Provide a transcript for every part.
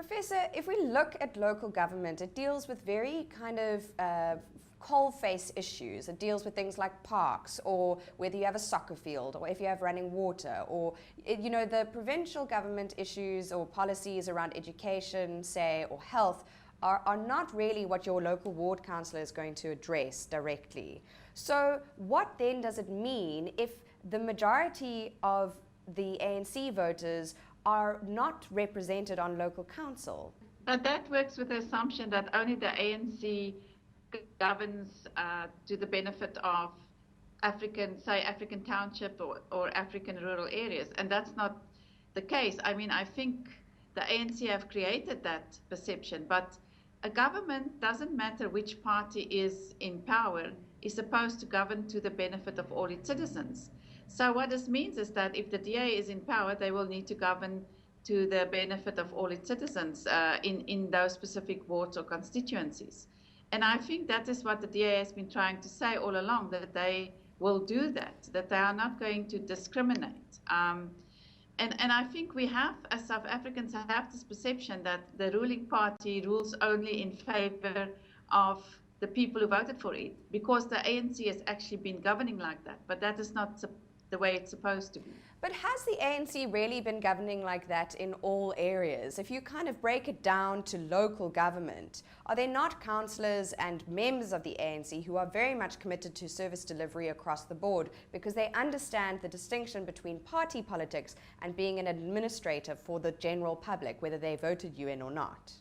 Professor, if we look at local government, it deals with very kind of coalface issues. It deals with things like parks, or whether you have a soccer field, or if you have running water, or the provincial government issues or policies around education, say, or health are not really what your local ward councillor is going to address directly. So what then does it mean if the majority of the ANC voters are not represented on local council? But that works with the assumption that only the ANC governs to the benefit of African township or African rural areas. And that's not the case. I mean, I think the ANC have created that perception, but a government, doesn't matter which party is in power, is supposed to govern to the benefit of all its citizens. So what this means is that if the DA is in power, they will need to govern to the benefit of all its citizens in those specific wards or constituencies. And I think that is what the DA has been trying to say all along, that they will do that they are not going to discriminate. And I think we have, as South Africans, have this perception that the ruling party rules only in favor of the people who voted for it, because the ANC has actually been governing like that. But that is not the way it's supposed to be. But has the ANC really been governing like that in all areas? If you kind of break it down to local government, are there not councillors and members of the ANC who are very much committed to service delivery across the board, because they understand the distinction between party politics and being an administrator for the general public, whether they voted you in or not?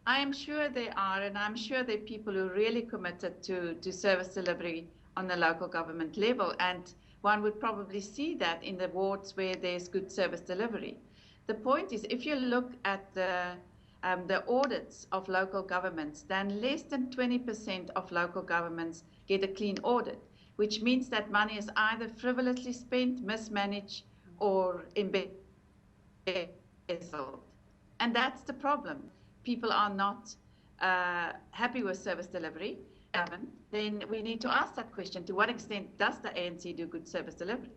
I am sure they are, and I'm sure there are people who are really committed to service delivery on the local government level, and one would probably see that in the wards where there's good service delivery. The point is, if you look at the audits of local governments, then less than 20% of local governments get a clean audit, which means that money is either frivolously spent, mismanaged, or embezzled. And that's the problem. People are not happy with service delivery. Then we need to ask that question: to what extent does the ANC do good service delivery?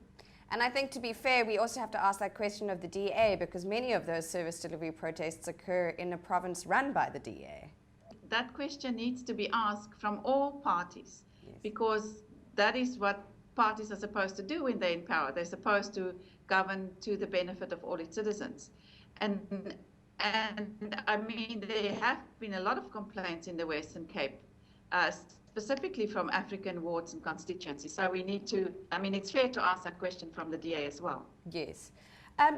And I think, to be fair, we also have to ask that question of the DA, because many of those service delivery protests occur in a province run by the DA. That question needs to be asked from all parties, yes, because that is what parties are supposed to do when they're in power. They're supposed to govern to the benefit of all its citizens. And I mean, there have been a lot of complaints in the Western Cape, specifically from African wards and constituencies. So we need to, I mean, it's fair to ask that question from the DA as well. Yes.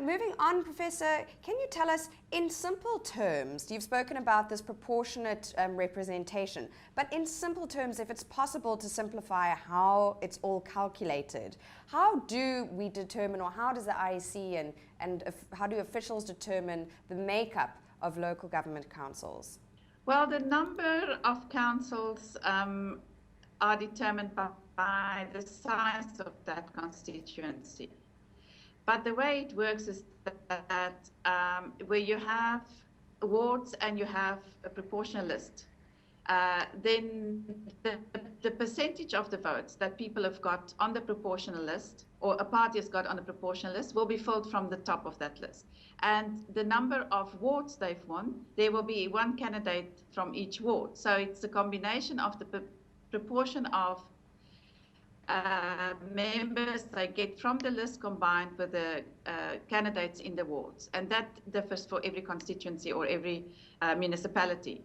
Moving on, Professor, can you tell us, in simple terms, you've spoken about this proportionate representation, but in simple terms, if it's possible to simplify how it's all calculated, how do we determine, or how does the IEC and how do officials determine the makeup of local government councils? Well, the number of councils are determined by the size of that constituency. But the way it works is that where you have wards and you have a proportional list, then the percentage of the votes that people have got on the proportional list, or a party has got on the proportional list, will be filled from the top of that list. And the number of wards they've won, there will be one candidate from each ward. So it's a combination of the proportion of members they get from the list combined with the candidates in the wards. And that differs for every constituency or every municipality.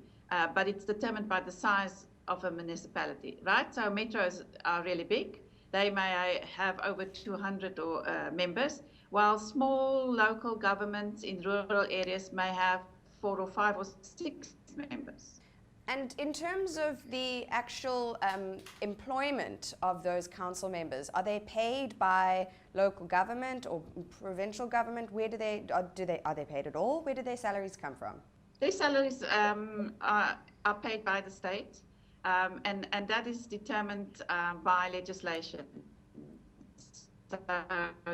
But it's determined by the size of a municipality, right? So metros are really big. They may have over 200 members, while small local governments in rural areas may have 4 or 5 or 6 members. And in terms of the actual employment of those council members, are they paid by local government or provincial government? Where do they are they paid at all? Where do their salaries come from? Their salaries are paid by the state, and that is determined by legislation. So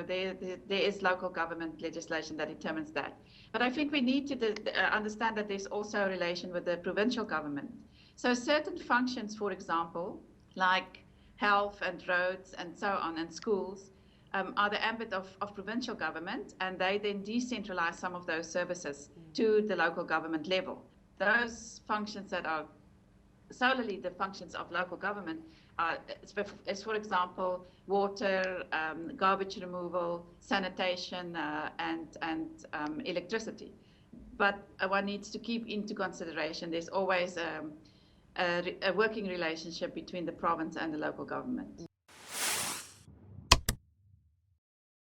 there is local government legislation that determines that. But I think we need to understand that there's also a relation with the provincial government. So certain functions, for example, like health and roads and so on, and schools, are the ambit of provincial government, and they then decentralize some of those services to the local government level. Those functions that are solely the functions of local government is, for example, water, garbage removal, sanitation, and electricity. But one needs to keep into consideration there's always a working relationship between the province and the local government.